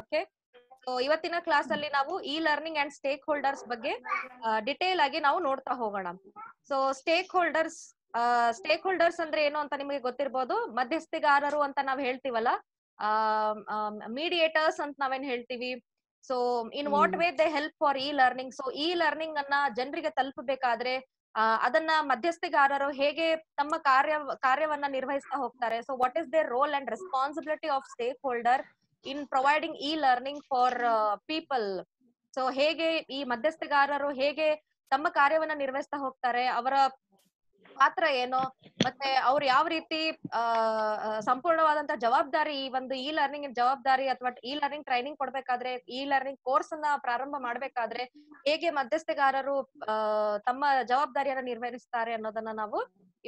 Okay. So ಇವತ್ತಿನ class ಅಲ್ಲಿ ನಾವು E learning and stake holders ಬಗ್ಗೆ ಡಿಟೇಲ್ ಆಗಿ ನಾವು ನೋಡ್ತಾ ಹೋಗೋಣ. ಸೊ ಸ್ಟೇಕ್ ಹೋಲ್ಡರ್ಸ್ ಅಂದ್ರೆ ಏನು ಅಂತ ನಿಮಗೆ ಗೊತ್ತಿರ್ಬೋದು. ಮಧ್ಯಸ್ಥಿಗಾರರು ಅಂತ ನಾವ್ ಹೇಳ್ತೀವಲ್ಲ, ಮೀಡಿಯೇಟರ್ಸ್ ಅಂತ ನಾವೇನ್ ಹೇಳ್ತೀವಿ. So in what way they help for E learning. So E learning ಅನ್ನ ಜನರಿಗೆ ತಲುಪಬೇಕಾದ್ರೆ ಅದನ್ನ ಮಧ್ಯಸ್ಥಿಗಾರರು ಹೇಗೆ ತಮ್ಮ ಕಾರ್ಯವನ್ನ ನಿರ್ವಹಿಸ್ತಾ ಹೋಗ್ತಾರೆ. So what is their role and responsibility of stakeholder in providing e learning for people. So ಹೇಗೆ ಈ ಮಧ್ಯಸ್ಥಗಾರರು ಹೇಗೆ ತಮ್ಮ ಕಾರ್ಯವನ್ನ ನಿರ್ವಹಿಸ್ತಾ ಹೋಗ್ತಾರೆ, ಅವರ ಪಾತ್ರ ಏನು, ಮತ್ತೆ ಅವ್ರು ಯಾವ ರೀತಿ ಸಂಪೂರ್ಣವಾದಂತ ಜವಾಬ್ದಾರಿ, ಈ ಒಂದು ಇ ಲರ್ನಿಂಗ್ ಜವಾಬ್ದಾರಿ ಅಥವಾ ಇ ಲರ್ನಿಂಗ್ ಟ್ರೈನಿಂಗ್ ಕೊಡ್ಬೇಕಾದ್ರೆ, ಇ ಲರ್ನಿಂಗ್ ಕೋರ್ಸ್ ಅನ್ನ ಪ್ರಾರಂಭ ಮಾಡ್ಬೇಕಾದ್ರೆ ಹೇಗೆ ಮಧ್ಯಸ್ಥಗಾರರು ತಮ್ಮ ಜವಾಬ್ದಾರಿಯನ್ನ ನಿರ್ವಹಿಸ್ತಾರೆ ಅನ್ನೋದನ್ನ ನಾವು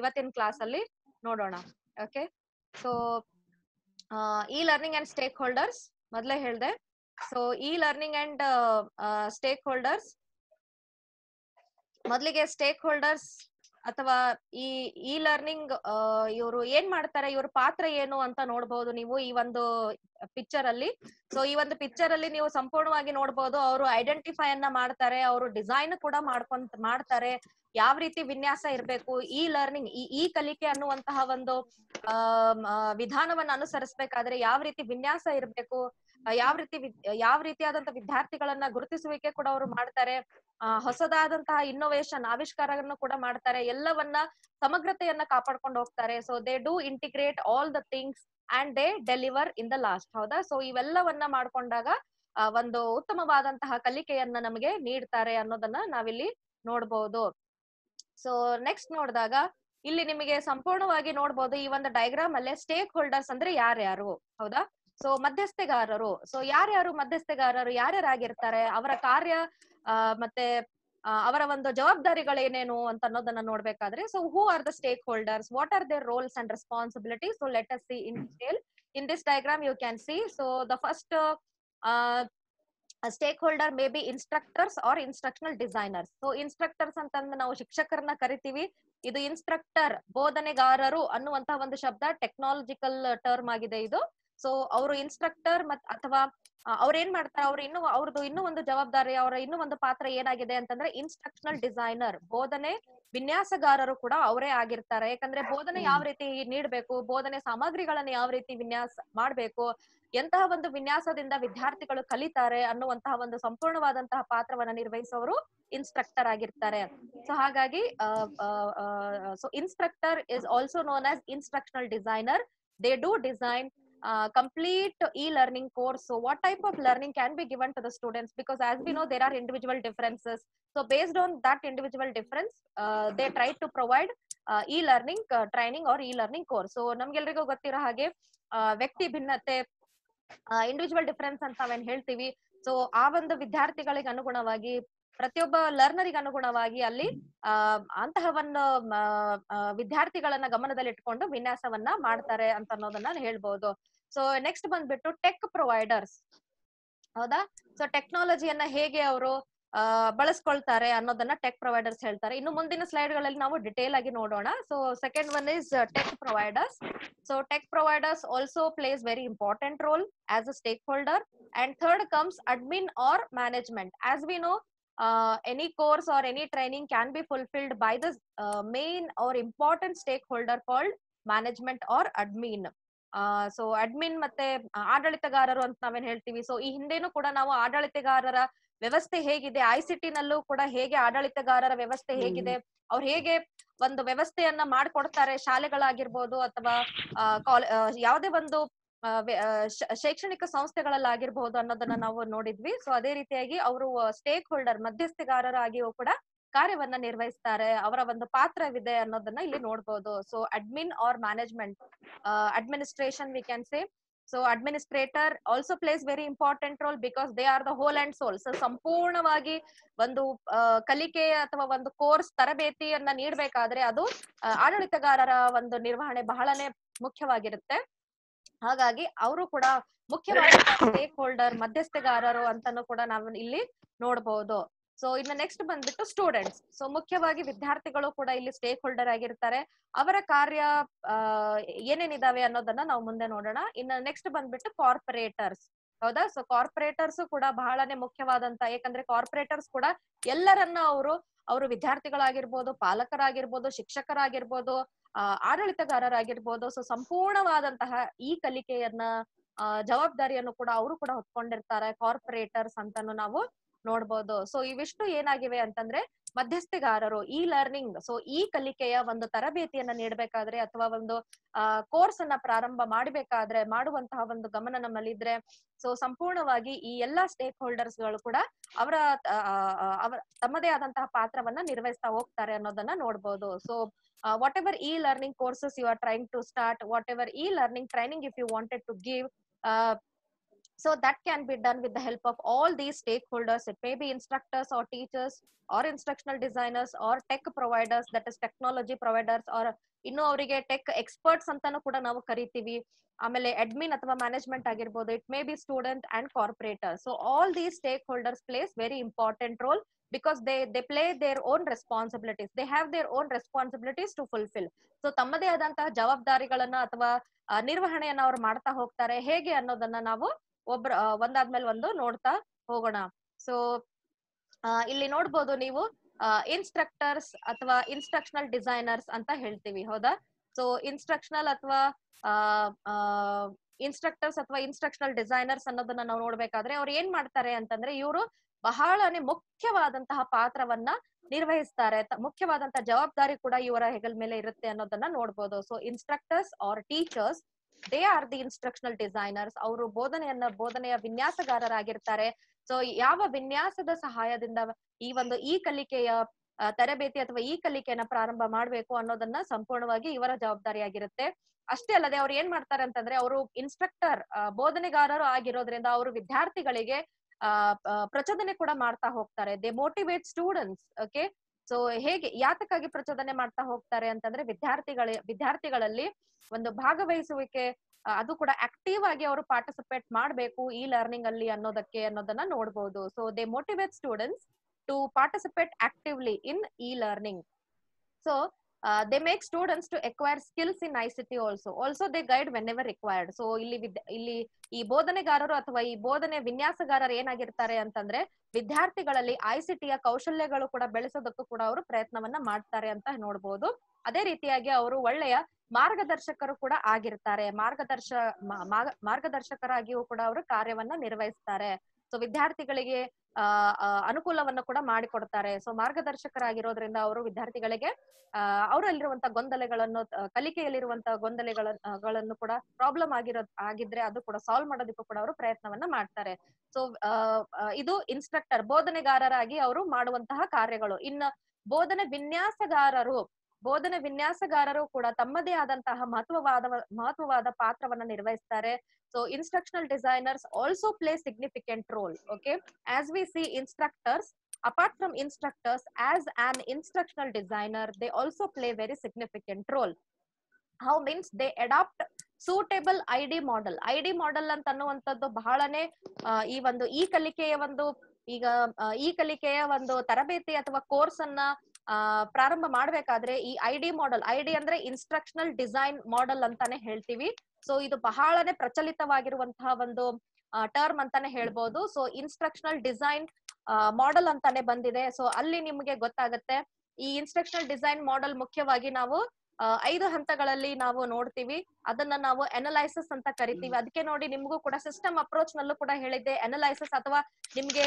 ಇವತ್ತಿನ ಕ್ಲಾಸ್ ಅಲ್ಲಿ ನೋಡೋಣ. Okay. So E learning and stake holders ಮೊದಲೇ ಹೇಳ್ದೆ. So E learning and stake holders, ಮೊದಲಿಗೆ ಸ್ಟೇಕ್ ಹೋಲ್ಡರ್ಸ್ ಅಥವಾ ಈ ಲರ್ನಿಂಗ್ ಇವರು ಏನ್ ಮಾಡ್ತಾರೆ, ಇವ್ರ ಪಾತ್ರ ಏನು ಅಂತ ನೋಡ್ಬೋದು ನೀವು ಈ ಒಂದು ಪಿಕ್ಚರ್ ಅಲ್ಲಿ. ಸೊ ಈ ಒಂದು ಪಿಕ್ಚರ್ ಅಲ್ಲಿ ನೀವು ಸಂಪೂರ್ಣವಾಗಿ ನೋಡ್ಬೋದು, ಅವರು ಐಡೆಂಟಿಫೈ ಅನ್ನ ಮಾಡ್ತಾರೆ, ಅವರು ಡಿಸೈನ್ ಕೂಡ ಮಾಡ್ತಾರೆ, ಯಾವ ರೀತಿ ವಿನ್ಯಾಸ ಇರ್ಬೇಕು, ಈ ಲರ್ನಿಂಗ್ ಈ ಕಲಿಕೆ ಅನ್ನುವಂತಹ ಒಂದು ವಿಧಾನವನ್ನ ಅನುಸರಿಸಬೇಕಾದ್ರೆ ಯಾವ ರೀತಿ ವಿನ್ಯಾಸ ಇರ್ಬೇಕು, ಯಾವ ರೀತಿಯಾದಂತಹ ವಿದ್ಯಾರ್ಥಿಗಳನ್ನ ಗುರುತಿಸುವಿಕೆ ಕೂಡ ಅವರು ಮಾಡ್ತಾರೆ, ಹೊಸದಾದಂತಹ ಇನ್ನೋವೇಷನ್ ಆವಿಷ್ಕಾರವನ್ನು ಕೂಡ ಮಾಡ್ತಾರೆ, ಎಲ್ಲವನ್ನ ಸಮಗ್ರತೆಯನ್ನ ಕಾಪಾಡ್ಕೊಂಡು ಹೋಗ್ತಾರೆ. So they do integrate all the things and they deliver in the last. ಹೌದಾ? ಸೊ ಇವೆಲ್ಲವನ್ನ ಮಾಡ್ಕೊಂಡಾಗ ಒಂದು ಉತ್ತಮವಾದಂತಹ ಕಲಿಕೆಯನ್ನ ನಮಗೆ ನೀಡ್ತಾರೆ ಅನ್ನೋದನ್ನ ನಾವಿಲ್ಲಿ ನೋಡ್ಬೋದು. ಸೊ ನೆಕ್ಸ್ಟ್ ನೋಡಿದಾಗ ಇಲ್ಲಿ ನಿಮಗೆ ಸಂಪೂರ್ಣವಾಗಿ ನೋಡ್ಬೋದು ಈ ಒಂದು ಡಯಾಗ್ರಾಮ್ ಅಲ್ಲೇ ಸ್ಟೇಕ್ ಹೋಲ್ಡರ್ಸ್ ಅಂದ್ರೆ ಯಾರ್ಯಾರು. ಹೌದಾ? ಸೊ ಮಧ್ಯಸ್ಥಗಾರರು. ಸೊ ಯಾರ್ಯಾರು ಮಧ್ಯಸ್ಥಗಾರರು, ಯಾರ್ಯಾರಾಗಿರ್ತಾರೆ, ಅವರ ಕಾರ್ಯ ಮತ್ತೆ ಅವರ ಒಂದು ಜವಾಬ್ದಾರಿಗಳೇನೇನು ಅಂತ ಅನ್ನೋದನ್ನ ನೋಡ್ಬೇಕಾದ್ರೆ, so who are the stakeholders, what are their roles and responsibility. So let us see in detail in this diagram. You can see. So the first stakeholder may be instructors or instructional designers. So instructors ಅಂತಂದ್ರೆ ನಾವು ಶಿಕ್ಷಕರನ್ನ ಕರಿತೀವಿ. ಇದು instructor ಬೋಧನೆಗಾರರು ಅನ್ನುವಂತಹ ಒಂದು ಶಬ್ದ technological term ಆಗಿದೆ ಇದು. So ಅವರು ಇನ್ಸ್ಟ್ರಕ್ಟರ್ ಅಥವಾ ಅವ್ರ ಏನ್ ಮಾಡ್ತಾರೆ, ಅವ್ರದ್ದು ಇನ್ನೂ ಒಂದು ಜವಾಬ್ದಾರಿ, ಅವರ ಇನ್ನೂ ಒಂದು ಪಾತ್ರ ಏನಾಗಿದೆ ಅಂತಂದ್ರೆ ಇನ್ಸ್ಟ್ರಕ್ಷನಲ್ ಡಿಸೈನರ್, ಬೋಧನೆ ವಿನ್ಯಾಸಗಾರರು ಕೂಡ ಅವರೇ ಆಗಿರ್ತಾರೆ. ಯಾಕಂದ್ರೆ ಬೋಧನೆ ಯಾವ ರೀತಿ ನೀಡ್ಬೇಕು, ಬೋಧನೆ ಸಾಮಗ್ರಿಗಳನ್ನ ಯಾವ ರೀತಿ ವಿನ್ಯಾಸ ಮಾಡ್ಬೇಕು, ಎಂತಹ ಒಂದು ವಿನ್ಯಾಸದಿಂದ ವಿದ್ಯಾರ್ಥಿಗಳು ಕಲಿತಾರೆ ಅನ್ನುವಂತಹ ಒಂದು ಸಂಪೂರ್ಣವಾದಂತಹ ಪಾತ್ರವನ್ನ ನಿರ್ವಹಿಸೋರು ಇನ್ಸ್ಟ್ರಕ್ಟರ್ ಆಗಿರ್ತಾರೆ. ಸೊ ಹಾಗಾಗಿ so instructor is also known as instructional designer. They do design complete e-learning course. So what type of learning can be given to the students, because as we know there are individual differences. So based on that individual difference, they try to provide e-learning training or e-learning course. So ನಮ್ಗೆಲ್ರಿಗೂ ಗೊತ್ತಿರೋ ಹಾಗೆ ವ್ಯಕ್ತಿ ಭಿನ್ನತೆ, individual difference ಅಂತ ನಾವೇನ್ ಹೇಳ್ತೀವಿ. So ಆ ಒಂದು ವಿದ್ಯಾರ್ಥಿಗಳಿಗೆ ಅನುಗುಣವಾಗಿ, ಪ್ರತಿಯೊಬ್ಬ ಲರ್ನರಿಗೆ ಅನುಗುಣವಾಗಿ ಅಲ್ಲಿ ಅಂತಹ ಒಂದು ವಿದ್ಯಾರ್ಥಿಗಳನ್ನ ಗಮನದಲ್ಲಿಟ್ಕೊಂಡು ವಿನ್ಯಾಸವನ್ನ ಮಾಡ್ತಾರೆ ಅಂತ ಅನ್ನೋದನ್ನ ಹೇಳ್ಬಹುದು. ಸೊ ನೆಕ್ಸ್ಟ್ ಬಂದ್ಬಿಟ್ಟು ಟೆಕ್ ಪ್ರೊವೈಡರ್ಸ್. ಹೌದಾ? ಸೊ ಟೆಕ್ನಾಲಜಿಯನ್ನ ಹೇಗೆ ಅವರು ಬಳಸ್ಕೊಳ್ತಾರೆ ಅನ್ನೋದನ್ನ ಟೆಕ್ ಪ್ರೊವೈಡರ್ಸ್ ಹೇಳ್ತಾರೆ. ಇನ್ನು ಮುಂದಿನ ಸ್ಲೈಡ್ ಗಳಲ್ಲಿ ನಾವು ಡಿಟೇಲ್ ಆಗಿ ನೋಡೋಣ. So second one is tech providers. So tech providers also plays very important role as a stake holder. And third comes admin or management. As we know, any course or any training can be fulfilled by the main or important stakeholder called management or admin. So admin ಮತ್ತೆ ಆಡಳಿತಗಾರರು ಅಂತ ನಾವೇನ್ ಹೇಳ್ತೀವಿ. So ಈ ಹಿಂದೆನೂ ಕೂಡ ನಾವು ಆಡಳಿತಗಾರರ ವ್ಯವಸ್ಥೆ ಹೇಗಿದೆ, ICT ನಲ್ಲೂ ಕೂಡ ಹೇಗೆ ಆಡಳಿತಗಾರರ ವ್ಯವಸ್ಥೆ ಹೇಗಿದೆ, ಅವ್ರು ಹೇಗೆ ಒಂದು ವ್ಯವಸ್ಥೆಯನ್ನ ಮಾಡ್ಕೊಡ್ತಾರೆ, ಶಾಲೆಗಳಾಗಿರ್ಬೋದು ಅಥವಾ ಯಾವುದೇ ಒಂದು ಶೈಕ್ಷಣಿಕ ಸಂಸ್ಥೆಗಳಲ್ಲಾಗಿರ್ಬಹುದು ಅನ್ನೋದನ್ನ ನಾವು ನೋಡಿದ್ವಿ. ಸೊ ಅದೇ ರೀತಿಯಾಗಿ ಅವರು ಸ್ಟೇಕ್ ಹೋಲ್ಡರ್ ಮಧ್ಯಸ್ಥಗಾರರಾಗಿಯೂ ಕೂಡ ಕಾರ್ಯವನ್ನ ನಿರ್ವಹಿಸ್ತಾರೆ, ಅವರ ಒಂದು ಪಾತ್ರವಿದೆ ಅನ್ನೋದನ್ನ ಇಲ್ಲಿ ನೋಡ್ಬೋದು. So admin or management, administration we can say. So administrator also plays very important role because they are the whole and soul. So ಸಂಪೂರ್ಣವಾಗಿ ಒಂದು ಕಲಿಕೆ ಅಥವಾ ಒಂದು ಕೋರ್ಸ್ ತರಬೇತಿಯನ್ನ ನೀಡಬೇಕಾದ್ರೆ ಅದು ಆಡಳಿತಗಾರರ ಒಂದು ನಿರ್ವಹಣೆ ಬಹಳನೇ ಮುಖ್ಯವಾಗಿರುತ್ತೆ. ಹಾಗಾಗಿ ಅವರು ಕೂಡ ಮುಖ್ಯವಾದ ಸ್ಟೇಕ್ ಹೋಲ್ಡರ್, ಮಧ್ಯಸ್ಥಗಾರರು ಅಂತಾನು ಕೂಡ ನಾವು ಇಲ್ಲಿ ನೋಡಬಹುದು. ಸೊ ಇನ್ನು ನೆಕ್ಸ್ಟ್ ಬಂದ್ಬಿಟ್ಟು ಸ್ಟೂಡೆಂಟ್ಸ್. ಸೊ ಮುಖ್ಯವಾಗಿ ವಿದ್ಯಾರ್ಥಿಗಳು ಕೂಡ ಇಲ್ಲಿ ಸ್ಟೇಕ್ ಹೋಲ್ಡರ್ ಆಗಿರ್ತಾರೆ. ಅವರ ಕಾರ್ಯ ಏನೇನಿದಾವೆ ಅನ್ನೋದನ್ನ ನಾವು ಮುಂದೆ ನೋಡೋಣ. ಇನ್ನು ನೆಕ್ಸ್ಟ್ ಬಂದ್ಬಿಟ್ಟು ಕಾರ್ಪೊರೇಟರ್ಸ್. ಹೌದಾ. ಸೊ ಕಾರ್ಪೊರೇಟರ್ಸ್ ಕೂಡ ಬಹಳನೇ ಮುಖ್ಯವಾದಂತ, ಯಾಕಂದ್ರೆ ಕಾರ್ಪೊರೇಟರ್ಸ್ ಕೂಡ ಎಲ್ಲರನ್ನ ಅವರು ವಿದ್ಯಾರ್ಥಿಗಳಾಗಿರ್ಬೋದು, ಪಾಲಕರಾಗಿರ್ಬೋದು, ಶಿಕ್ಷಕರಾಗಿರ್ಬೋದು, ಆಡಳಿತಗಾರರಾಗಿರ್ಬೋದು, ಸೊ ಸಂಪೂರ್ಣವಾದಂತಹ ಈ ಕಲಿಕೆಯನ್ನ ಜವಾಬ್ದಾರಿಯನ್ನು ಕೂಡ ಅವರು ಕೂಡ ಹೊತ್ಕೊಂಡಿರ್ತಾರೆ ಕಾರ್ಪೊರೇಟರ್ಸ್ ಅಂತಾನು ನಾವು ನೋಡ್ಬೋದು. ಸೊ ಇವಿಷ್ಟು ಏನಾಗಿವೆ ಅಂತಂದ್ರೆ ಮಧ್ಯಸ್ಥಿಗಾರರು. ಈ ಲರ್ನಿಂಗ್, ಸೊ ಈ ಕಲಿಕೆಯ ಒಂದು ತರಬೇತಿಯನ್ನ ನೀಡಬೇಕಾದ್ರೆ ಅಥವಾ ಒಂದು ಕೋರ್ಸ್ ಅನ್ನ ಪ್ರಾರಂಭ ಮಾಡಬೇಕಾದ್ರೆ ಮಾಡುವಂತಹ ಒಂದು ಗಮನ ನಮ್ಮಲ್ಲಿದ್ರೆ, ಸೊ ಸಂಪೂರ್ಣವಾಗಿ ಈ ಎಲ್ಲಾ ಸ್ಟೇಕ್ ಹೋಲ್ಡರ್ಸ್ ಗಳು ಕೂಡ ಅವರ ತಮ್ಮದೇ ಆದಂತಹ ಪಾತ್ರವನ್ನ ನಿರ್ವಹಿಸ್ತಾ ಹೋಗ್ತಾರೆ ಅನ್ನೋದನ್ನ ನೋಡ್ಬೋದು. So whatever e learning courses you are trying to start, whatever e learning training if you wanted to give, so that can be done with the help of all these stakeholders. It may be instructors or teachers or instructional designers or tech providers, that is technology providers, or ಇನ್ನು ಅವರಿಗೆ tech experts ಅಂತಾನು ಕೂಡ ನಾವು ಕರಿತೀವಿ. ಆಮೇಲೆ admin ಅಥವಾ management ಆಗಿರ್ಬೋದು. It may be student and corporator. So all these stakeholders plays very important role because they play their own responsibilities, they have their own responsibilities to fulfill. So ತಮ್ಮದೇ ಆದಂತಹ ಜವಾಬ್ದಾರಿಗಳನ್ನ ಅಥವಾ ನಿರ್ವಹಣೆಯನ್ನ ಅವ್ರು ಮಾಡ್ತಾ ಹೋಗ್ತಾರೆ. ಹೇಗೆ ಅನ್ನೋದನ್ನ ನಾವು ಒಂದಾದ್ಮೇಲೆ ಒಂದು ನೋಡ್ತಾ ಹೋಗೋಣ. ಸೊ ಇಲ್ಲಿ ನೋಡ್ಬೋದು ನೀವು ಇನ್ಸ್ಟ್ರಕ್ಟರ್ಸ್ ಅಥವಾ ಇನ್ಸ್ಟ್ರಕ್ಷನಲ್ ಡಿಸೈನರ್ಸ್ ಅಂತ ಹೇಳ್ತೀವಿ, ಹೌದಾ. ಸೊ ಇನ್ಸ್ಟ್ರಕ್ಷನಲ್ ಅಥವಾ ಇನ್ಸ್ಟ್ರಕ್ಟರ್ಸ್ ಅಥವಾ ಇನ್ಸ್ಟ್ರಕ್ಷನಲ್ ಡಿಸೈನರ್ಸ್ ಅನ್ನೋದನ್ನ ನಾವು ನೋಡ್ಬೇಕಾದ್ರೆ ಅವ್ರು ಏನ್ ಮಾಡ್ತಾರೆ ಅಂತಂದ್ರೆ, ಇವರು ಬಹಳನೇ ಮುಖ್ಯವಾದಂತಹ ಪಾತ್ರವನ್ನ ನಿರ್ವಹಿಸ್ತಾರೆ. ಮುಖ್ಯವಾದಂತಹ ಜವಾಬ್ದಾರಿ ಕೂಡ ಇವರ ಹೆಗಲ ಮೇಲೆ ಇರುತ್ತೆ ಅನ್ನೋದನ್ನ ನೋಡ್ಬೋದು. So instructors or teachers, they are the instructional designers. ಅವರು ಬೋಧನೆಯ ವಿನ್ಯಾಸಗಾರರಾಗಿರ್ತಾರೆ. ಸೊ ಯಾವ ವಿನ್ಯಾಸದ ಸಹಾಯದಿಂದ ಈ ಕಲಿಕೆಯ ತರಬೇತಿ ಅಥವಾ ಈ ಕಲಿಕೆಯನ್ನ ಪ್ರಾರಂಭ ಮಾಡ್ಬೇಕು ಅನ್ನೋದನ್ನ ಸಂಪೂರ್ಣವಾಗಿ ಇವರ ಜವಾಬ್ದಾರಿಯಾಗಿರುತ್ತೆ. ಅಷ್ಟೇ ಅಲ್ಲದೆ ಅವ್ರು ಏನ್ ಮಾಡ್ತಾರೆ ಅಂತಂದ್ರೆ, ಅವರು ಇನ್ಸ್ಟ್ರಕ್ಟರ್ ಬೋಧನೆಗಾರರು ಆಗಿರೋದ್ರಿಂದ ಅವರು ವಿದ್ಯಾರ್ಥಿಗಳಿಗೆ ಪ್ರಚೋದನೆ ಕೂಡ ಮಾಡ್ತಾ ಹೋಗ್ತಾರೆ. They motivate students. Okay. So ಹೇಗೆ ಯಾತಕ್ಕಾಗಿ ಪ್ರಚೋದನೆ ಮಾಡ್ತಾ ಹೋಗ್ತಾರೆ ಅಂತಂದ್ರೆ, ವಿದ್ಯಾರ್ಥಿಗಳಲ್ಲಿ ಒಂದು ಭಾಗವಹಿಸುವಿಕೆ, ಅದು ಕೂಡ ಆಕ್ಟಿವ್ ಆಗಿ ಅವರು ಪಾರ್ಟಿಸಿಪೇಟ್ ಮಾಡ್ಬೇಕು ಈ ಲರ್ನಿಂಗ್ ಅಲ್ಲಿ ಅನ್ನೋದನ್ನ ನೋಡ್ಬೋದು. So they motivate students to participate actively in e learning. So they make students to acquire skills in ICT also they guide whenever required. So ಇಲ್ಲಿ ಈ ಬೋಧನೆಗಾರರು ಅಥವಾ ಈ ಬೋಧನೆ ವಿನ್ಯಾಸಗಾರರು ಏನಾಗಿರ್ತಾರೆ ಅಂತಂದ್ರೆ, ವಿದ್ಯಾರ್ಥಿಗಳಲ್ಲಿ ICTಯ ಕೌಶಲ್ಯಗಳು ಕೂಡ ಬೆಳೆಸೋದಕ್ಕೂ ಕೂಡ ಅವರು ಪ್ರಯತ್ನವನ್ನ ಮಾಡ್ತಾರೆ ಅಂತ ನೋಡ್ಬೋದು. ಅದೇ ರೀತಿಯಾಗಿ ಅವರು ಒಳ್ಳೆಯ ಮಾರ್ಗದರ್ಶಕರು ಕೂಡ ಆಗಿರ್ತಾರೆ. ಮಾರ್ಗದರ್ಶಕರಾಗಿಯೂ ಕೂಡ ಅವರು ಕಾರ್ಯವನ್ನ ನಿರ್ವಹಿಸ್ತಾರೆ. ಸೊ ವಿದ್ಯಾರ್ಥಿಗಳಿಗೆ ಅನುಕೂಲವನ್ನು ಕೂಡ ಮಾಡಿಕೊಡ್ತಾರೆ. ಸೊ ಮಾರ್ಗದರ್ಶಕರಾಗಿರೋದ್ರಿಂದ ಅವರು ವಿದ್ಯಾರ್ಥಿಗಳಿಗೆ ಅವರಲ್ಲಿರುವಂತಹ ಗೊಂದಲಗಳನ್ನು, ಕಲಿಕೆಯಲ್ಲಿರುವಂತಹ ಗೊಂದಲಗಳನ್ನು ಕೂಡ ಪ್ರಾಬ್ಲಮ್ ಆಗಿದ್ರೆ ಅದು ಕೂಡ ಸಾಲ್ವ್ ಮಾಡೋದಕ್ಕೂ ಕೂಡ ಅವರು ಪ್ರಯತ್ನವನ್ನ ಮಾಡ್ತಾರೆ. ಸೊ ಇದು ಇನ್ಸ್ಟ್ರಕ್ಟರ್ ಬೋಧನೆಗಾರರಾಗಿ ಅವರು ಮಾಡುವಂತಹ ಕಾರ್ಯಗಳು. ಇನ್ನು ಬೋಧನೆ ವಿನ್ಯಾಸಗಾರರು ಕೂಡ ತಮ್ಮದೇ ಆದಂತಹ ಮಹತ್ವವಾದ ಪಾತ್ರವನ್ನ ನಿರ್ವಹಿಸ್ತಾರೆ. So instructional designers also play significant role. Okay, as we see instructors, apart from instructors, as an instructional designer, they also play very significant role. How means they adopt suitable ID model ಅಂತ ಅನ್ನುವಂಥದ್ದು ಬಹಳನೇ ಈ ಕಲಿಕೆಯ ಒಂದು ತರಬೇತಿ ಅಥವಾ course ಅನ್ನ ಪ್ರಾರಂಭ ಮಾಡ್ಬೇಕಾದ್ರೆ ಈ ಐಡಿ ಅಂದ್ರೆ ಇನ್ಸ್ಟ್ರಕ್ಷನಲ್ ಡಿಸೈನ್ ಮಾಡೆಲ್ ಅಂತಾನೆ ಹೇಳ್ತೀವಿ. ಸೊ ಇದು ಬಹಳನೇ ಪ್ರಚಲಿತವಾಗಿರುವಂತಹ ಒಂದು ಟರ್ಮ್ ಅಂತಾನೆ ಹೇಳ್ಬೋದು. ಸೊ ಇನ್ಸ್ಟ್ರಕ್ಷನಲ್ ಡಿಸೈನ್ ಮಾಡೆಲ್ ಅಂತಾನೆ ಬಂದಿದೆ. ಸೊ ಅಲ್ಲಿ ನಿಮ್ಗೆ ಗೊತ್ತಾಗತ್ತೆ, ಈ ಇನ್ಸ್ಟ್ರಕ್ಷನಲ್ ಡಿಸೈನ್ ಮಾಡೆಲ್ ಮುಖ್ಯವಾಗಿ ನಾವು 5 ಹಂತಗಳಲ್ಲಿ ನಾವು ನೋಡ್ತೀವಿ. ಅದನ್ನ ನಾವು ಅನಲೈಸಿಸ್ ಅಂತ ಕರಿತೀವಿ. ಅದಕ್ಕೆ ನೋಡಿ ನಿಮ್ಗೂ ಕೂಡ ಸಿಸ್ಟಮ್ ಅಪ್ರೋಚ್ ನಲ್ಲೂ ಕೂಡ ಹೇಳಿದ್ದೆ, ಅನಲೈಸಿಸ್ ಅಥವಾ ನಿಮ್ಗೆ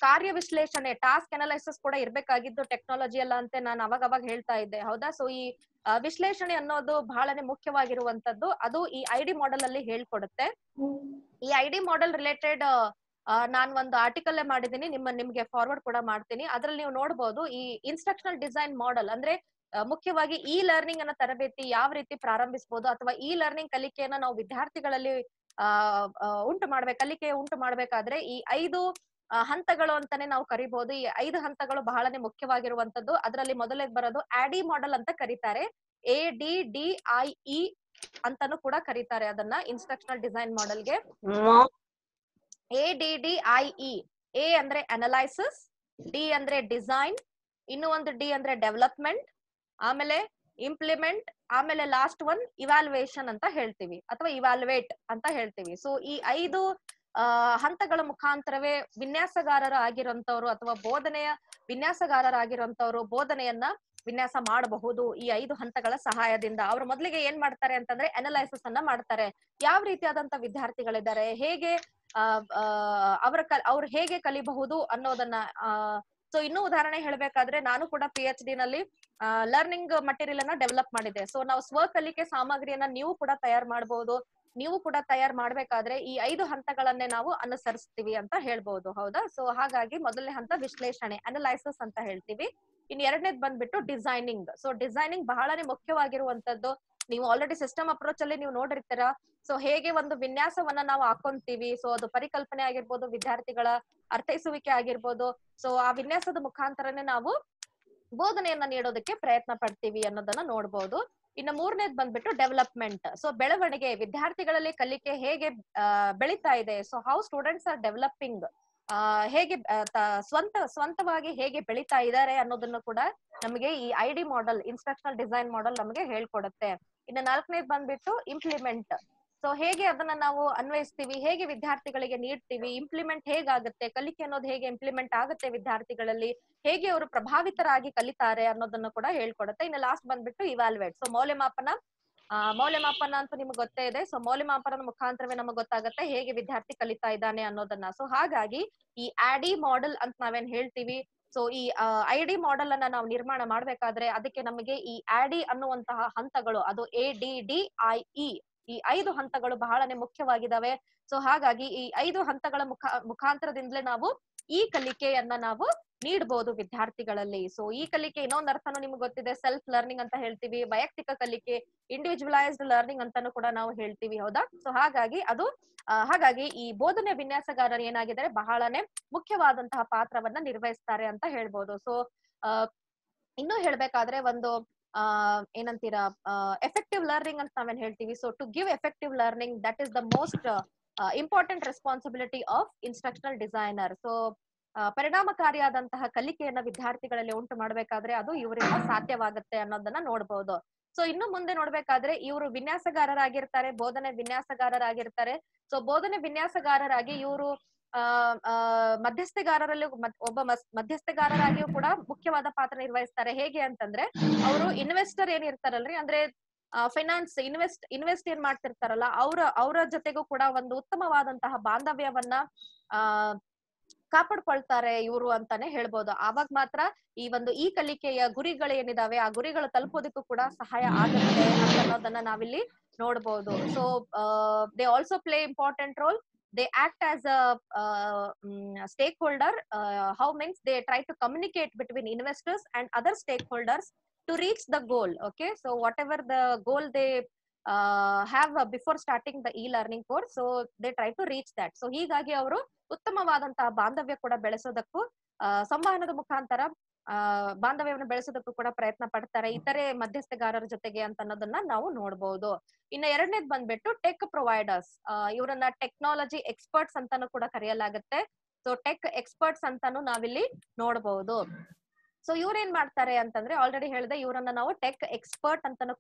ಕಾರ್ಯ ವಿಶ್ಲೇಷಣೆ, ಟಾಸ್ಕ್ ಅನಲೈಸಿಸ್ ಕೂಡ ಇರ್ಬೇಕಾಗಿದ್ದು ಟೆಕ್ನಾಲಜಿ ಅಲ್ಲ ಅಂತ ನಾನು ಅವಾಗ ಹೇಳ್ತಾ ಇದ್ದೆ, ಹೌದಾ. ಸೊ ಈ ವಿಶ್ಲೇಷಣೆ ಅನ್ನೋದು ಬಹಳನೇ ಮುಖ್ಯವಾಗಿರುವಂತದ್ದು. ಅದು ಈ ಐಡಿ ಮಾಡೆಲ್ ಅಲ್ಲಿ ಹೇಳ್ಕೊಡುತ್ತೆ. ಈ ಐಡಿ ಮಾಡೆಲ್ ರಿಲೇಟೆಡ್ ನಾನ್ ಒಂದು ಆರ್ಟಿಕಲ್ ಮಾಡಿದೀನಿ, ನಿಮ್ಗೆ ಫಾರ್ವರ್ಡ್ ಕೂಡ ಮಾಡ್ತೀನಿ. ಅದ್ರಲ್ಲಿ ನೀವು ನೋಡ್ಬೋದು ಈ ಇನ್ಸ್ಟ್ರಕ್ಷನಲ್ ಡಿಸೈನ್ ಮಾಡೆಲ್ ಅಂದ್ರೆ ಮುಖ್ಯವಾಗಿ ಈ ಲರ್ನಿಂಗ್ ಅನ್ನ ತರಬೇತಿ ಯಾವ ರೀತಿ ಪ್ರಾರಂಭಿಸಬಹುದು, ಅಥವಾ ಈ ಲರ್ನಿಂಗ್ ಕಲಿಕೆಯನ್ನ ನಾವು ವಿದ್ಯಾರ್ಥಿಗಳಲ್ಲಿ ಕಲಿಕೆ ಉಂಟು ಮಾಡ್ಬೇಕಾದ್ರೆ ಈ 5 ಹಂತಗಳು ಅಂತಾನೆ ನಾವು ಕರಿಬಹುದು. ಈ 5 ಹಂತಗಳು ಬಹಳನೇ ಮುಖ್ಯವಾಗಿರುವಂತದ್ದು. ಅದರಲ್ಲಿ ಮೊದಲೇದ್ ಬರೋದು ADDIE ಮಾಡೆಲ್ ಅಂತ ಕರೀತಾರೆ. ADDIE ಅಂತಾನು ಕೂಡ ಕರೀತಾರೆ ಅದನ್ನ ಇನ್ಸ್ಟ್ರಕ್ಷನಲ್ ಡಿಸೈನ್ ಮಾಡೆಲ್ಗೆ. ADDIE, A ಅಂದ್ರೆ ಅನಲೈಸಿಸ್, D ಅಂದ್ರೆ ಡಿಸೈನ್, ಇನ್ನು ಒಂದು D ಅಂದ್ರೆ ಡೆವಲಪ್ಮೆಂಟ್, ಆಮೇಲೆ ಇಂಪ್ಲಿಮೆಂಟ್, ಆಮೇಲೆ ಲಾಸ್ಟ್ ಒನ್ ಇವ್ಯಾಲ್ಯೂಯೇಷನ್ ಅಂತ ಹೇಳ್ತೀವಿ ಅಥವಾ ಇವ್ಯಾಲ್ಯೂಯೇಟ್ ಅಂತ ಹೇಳ್ತೀವಿ. ಸೊ ಈ 5 ಹಂತಗಳ ಮುಖಾಂತರವೇ ವಿನ್ಯಾಸಗಾರರಾಗಿರುವಂತವ್ರು ಅಥವಾ ಬೋಧನೆಯ ವಿನ್ಯಾಸಗಾರರಾಗಿರುವಂತವ್ರು ಬೋಧನೆಯನ್ನ ವಿನ್ಯಾಸ ಮಾಡಬಹುದು ಈ 5 ಹಂತಗಳ ಸಹಾಯದಿಂದ. ಅವ್ರು ಮೊದಲಿಗೆ ಏನ್ ಮಾಡ್ತಾರೆ ಅಂತಂದ್ರೆ ಅನಲೈಸಿಸ್ ಅನ್ನ ಮಾಡ್ತಾರೆ. ಯಾವ ರೀತಿಯಾದಂತ ವಿದ್ಯಾರ್ಥಿಗಳಿದ್ದಾರೆ, ಹೇಗೆ ಅವ್ರು ಹೇಗೆ ಕಲಿಬಹುದು ಅನ್ನೋದನ್ನ ಸೊ ಇನ್ನೂ ಉದಾಹರಣೆ ಹೇಳ್ಬೇಕಾದ್ರೆ ನಾನು ಕೂಡ PhD ನಲ್ಲಿ ಲರ್ನಿಂಗ್ ಮಟೀರಿಯಲ್ ಅನ್ನ ಡೆವಲಪ್ ಮಾಡಿದೆ. ಸೊ ನಾವು ಸ್ವಕಲಿಕೆ ಸಾಮಗ್ರಿಯನ್ನ ನೀವು ಕೂಡ ತಯಾರು ಮಾಡಬಹುದು. ನೀವು ಕೂಡ ತಯಾರು ಮಾಡ್ಬೇಕಾದ್ರೆ ಈ 5 ಹಂತಗಳನ್ನೇ ನಾವು ಅನುಸರಿಸ್ತೀವಿ ಅಂತ ಹೇಳ್ಬಹುದು. ಹೌದಾ? ಸೊ ಹಾಗಾಗಿ ಮೊದಲನೇ ಹಂತ ವಿಶ್ಲೇಷಣೆ, ಅನಲೈಸಿಸ್ ಅಂತ ಹೇಳ್ತೀವಿ. ಇನ್ ಎರಡನೇದ್ ಬಂದ್ಬಿಟ್ಟು ಡಿಸೈನಿಂಗ್. ಸೊ ಡಿಸೈನಿಂಗ್ ಬಹಳನೇ ಮುಖ್ಯವಾಗಿರುವಂತದ್ದು. ನೀವು ಆಲ್ರೆಡಿ ಸಿಸ್ಟಮ್ ಅಪ್ರೋಚ್ ಅಲ್ಲಿ ನೀವು ನೋಡಿರ್ತೀರಾ. ಸೊ ಹೇಗೆ ಒಂದು ವಿನ್ಯಾಸವನ್ನ ನಾವು ಹಾಕೊಂತೀವಿ, ಸೊ ಅದು ಪರಿಕಲ್ಪನೆ ಆಗಿರ್ಬೋದು, ವಿದ್ಯಾರ್ಥಿಗಳ ಅರ್ಥೈಸುವಿಕೆ ಆಗಿರ್ಬೋದು. ಸೊ ಆ ವಿನ್ಯಾಸದ ಮುಖಾಂತರನೇ ನಾವು ಬೋಧನೆಯನ್ನ ನೀಡೋದಕ್ಕೆ ಪ್ರಯತ್ನ ಪಡ್ತೀವಿ ಅನ್ನೋದನ್ನ ನೋಡ್ಬೋದು. ಇನ್ನು ಮೂರನೇದ್ ಬಂದ್ಬಿಟ್ಟು ಡೆವಲಪ್ಮೆಂಟ್. ಸೊ ಬೆಳವಣಿಗೆ, ವಿದ್ಯಾರ್ಥಿಗಳಲ್ಲಿ ಕಲಿಕೆ ಹೇಗೆ ಬೆಳೀತಾ ಇದೆ, so how students R developing, ಹೇಗೆ ಸ್ವಂತವಾಗಿ ಹೇಗೆ ಬೆಳೀತಾ ಇದ್ದಾರೆ ಅನ್ನೋದನ್ನು ಕೂಡ ನಮಗೆ ಈ ID model, instructional design model ನಮಗೆ ಹೇಳ್ಕೊಡುತ್ತೆ. ಇನ್ನು ನಾಲ್ಕನೇದ್ ಬಂದ್ಬಿಟ್ಟು ಇಂಪ್ಲಿಮೆಂಟ್. ಸೊ ಹೇಗೆ ಅದನ್ನ ನಾವು ಅನ್ವಯಿಸ್ತೀವಿ, ಹೇಗೆ ವಿದ್ಯಾರ್ಥಿಗಳಿಗೆ ನೀಡ್ತೀವಿ, ಇಂಪ್ಲಿಮೆಂಟ್ ಹೇಗಾಗುತ್ತೆ, ಕಲಿಕೆ ಅನ್ನೋದು ಹೇಗೆ ಇಂಪ್ಲಿಮೆಂಟ್ ಆಗುತ್ತೆ ವಿದ್ಯಾರ್ಥಿಗಳಲ್ಲಿ, ಹೇಗೆ ಅವರು ಪ್ರಭಾವಿತರಾಗಿ ಕಲಿತಾರೆ ಅನ್ನೋದನ್ನ ಕೂಡ ಹೇಳ್ಕೊಡುತ್ತೆ. ಇನ್ನು ಲಾಸ್ಟ್ ಬಂದ್ಬಿಟ್ಟು ಇವ್ಯಾಲ್ಯುವೇಟ್. ಸೊ ಮೌಲ್ಯಮಾಪನ ಅಂತೂ ನಿಮ್ಗೆ ಗೊತ್ತೇ ಇದೆ. ಸೊ ಮೌಲ್ಯಮಾಪನದ ಮುಖಾಂತರವೇ ನಮಗೆ ಗೊತ್ತಾಗುತ್ತೆ ಹೇಗೆ ವಿದ್ಯಾರ್ಥಿ ಕಲಿತಾ ಇದ್ದಾನೆ ಅನ್ನೋದನ್ನ. ಸೊ ಹಾಗಾಗಿ ಈ ADDIE ಮಾಡೆಲ್ ಅಂತ ನಾವೇನ್ ಹೇಳ್ತೀವಿ, ಸೊ ಈ ID ಮಾಡೆಲ್ ಅನ್ನ ನಾವು ನಿರ್ಮಾಣ ಮಾಡ್ಬೇಕಾದ್ರೆ ಅದಕ್ಕೆ ನಮಗೆ ಈ ADDIE ಅನ್ನುವಂತಹ ಹಂತಗಳು, ಅದು ADDIE, ಈ 5 ಹಂತಗಳು ಬಹಳನೇ ಮುಖ್ಯವಾಗಿದ್ದಾವೆ. ಸೊ ಹಾಗಾಗಿ ಈ 5 ಹಂತಗಳ ಮುಖಾಂತರದಿಂದಲೇ ನಾವು ಈ ಕಲಿಕೆಯನ್ನ ನಾವು ನೀಡಬಹುದು ವಿದ್ಯಾರ್ಥಿಗಳಲ್ಲಿ. ಸೊ ಈ ಕಲಿಕೆ ಇನ್ನೊಂದು ಅರ್ಥನೂ ನಿಮ್ಗೆ ಗೊತ್ತಿದೆ, ಸೆಲ್ಫ್ ಲರ್ನಿಂಗ್ ಅಂತ ಹೇಳ್ತೀವಿ, ವೈಯಕ್ತಿಕ ಕಲಿಕೆ, ಇಂಡಿವಿಜುವಲೈಸ್ಡ್ ಲರ್ನಿಂಗ್ ಅಂತಾನು ಕೂಡ ನಾವು ಹೇಳ್ತೀವಿ. ಹೌದಾ? ಸೊ ಹಾಗಾಗಿ ಈ ಬೋಧನೆ ವಿನ್ಯಾಸಗಾರರು ಏನಾಗಿದ್ದಾರೆ, ಬಹಳನೇ ಮುಖ್ಯವಾದಂತಹ ಪಾತ್ರವನ್ನ ನಿರ್ವಹಿಸ್ತಾರೆ ಅಂತ ಹೇಳ್ಬೋದು. ಸೊ ಇನ್ನೂ ಹೇಳ್ಬೇಕಾದ್ರೆ ಒಂದು ಏನಂತೀರಾ, ಎಫೆಕ್ಟಿವ್ ಲರ್ನಿಂಗ್ ಅಂತ ನಾವೇನ್ ಹೇಳ್ತೀವಿ. So to give effective learning, that is the most important responsibility of instructional designer. So ಪರಿಣಾಮಕಾರಿಯಾದಂತಹ ಕಲಿಕೆಯನ್ನ ವಿದ್ಯಾರ್ಥಿಗಳಲ್ಲಿ ಉಂಟು ಮಾಡ್ಬೇಕಾದ್ರೆ ಅದು ಇವರಿಂದ ಸಾಧ್ಯವಾಗುತ್ತೆ ಅನ್ನೋದನ್ನ ನೋಡ್ಬಹುದು. ಸೊ ಇನ್ನು ಮುಂದೆ ನೋಡ್ಬೇಕಾದ್ರೆ ಇವರು ವಿನ್ಯಾಸಗಾರರಾಗಿರ್ತಾರೆ, ಬೋಧನೆ ವಿನ್ಯಾಸಗಾರರಾಗಿರ್ತಾರೆ. ಸೊ ಬೋಧನೆ ವಿನ್ಯಾಸಗಾರರಾಗಿ ಇವರು ಮಧ್ಯಸ್ಥಗಾರರಲ್ಲಿ ಒಬ್ಬ ಮಧ್ಯಸ್ಥಗಾರರಾಗಿಯೂ ಕೂಡ ಮುಖ್ಯವಾದ ಪಾತ್ರ ನಿರ್ವಹಿಸ್ತಾರೆ. ಹೇಗೆ ಅಂತಂದ್ರೆ ಅವರು ಇನ್ವೆಸ್ಟರ್ ಏನಿರ್ತಾರಲ್ರಿ, ಅಂದ್ರೆ ಫೈನಾನ್ಸ್ ಇನ್ವೆಸ್ಟ್ ಏನ್ ಮಾಡ್ತಿರ್ತಾರಲ್ಲ, ಅವರ ಜೊತೆಗೂ ಕೂಡ ಒಂದು ಉತ್ತಮವಾದಂತಹ ಬಾಂಧವ್ಯವನ್ನ ಕಾಪಾಡ್ಕೊಳ್ತಾರೆ ಇವರು ಅಂತಾನೆ ಹೇಳ್ಬೋದು. ಆವಾಗ ಮಾತ್ರ ಈ ಕಲಿಕೆಯ ಗುರಿಗಳು ಏನಿದಾವೆ ಆ ಗುರಿಗಳು ತಲುಪೋದಕ್ಕೂ ಕೂಡ ಸಹಾಯ ಆಗುತ್ತೆ ಅಂತ ಅನ್ನೋದನ್ನ ನಾವಿಲ್ಲಿ ನೋಡ್ಬೋದು. So they also play important role. They act as a stakeholder. How means they try to communicate between investors and other stakeholders to reach the goal. Okay, so whatever the goal they have before starting the e-learning course, so they try to reach that. So ಹೀಗಾಗಿ ಅವರು ಉತ್ತಮವಾದಂತಹ ಬಾಂಧವ್ಯ ಕೂಡ ಬೆಳೆಸೋದಕ್ಕೂ ಸಂವಹನದ ಮುಖಾಂತರ ಬಾಂಧವ್ಯವನ್ನು ಬೆಳೆಸೋದಕ್ಕೂ ಕೂಡ ಪ್ರಯತ್ನ ಪಡ್ತಾರೆ ಇತರೆ ಮಧ್ಯಸ್ಥಗಾರರ ಜೊತೆಗೆ ಅಂತ ಅನ್ನೋದನ್ನ ನಾವು ನೋಡ್ಬೋದು. ಇನ್ನು ಎರಡನೇದ್ ಬಂದ್ಬಿಟ್ಟು ಟೆಕ್ ಪ್ರೊವೈಡರ್ಸ್. ಇವರನ್ನ ಟೆಕ್ನಾಲಜಿ ಎಕ್ಸ್ಪರ್ಟ್ಸ್ ಅಂತಾನು ಕೂಡ ಕರೆಯಲಾಗುತ್ತೆ. ಸೊ ಟೆಕ್ ಎಕ್ಸ್ಪರ್ಟ್ಸ್ ಅಂತಾನು ನಾವಿಲ್ಲಿ ನೋಡ್ಬಹುದು. ಸೊ ಇವ್ರೇನ್ ಮಾಡ್ತಾರೆ ಅಂತಂದ್ರೆ ಆಲ್ರೆಡಿ ಹೇಳಿದೆ, ಇವರನ್ನ ನಾವು ಟೆಕ್ ಎಕ್ಸ್ಪರ್ಟ್ ಅಂತಾನು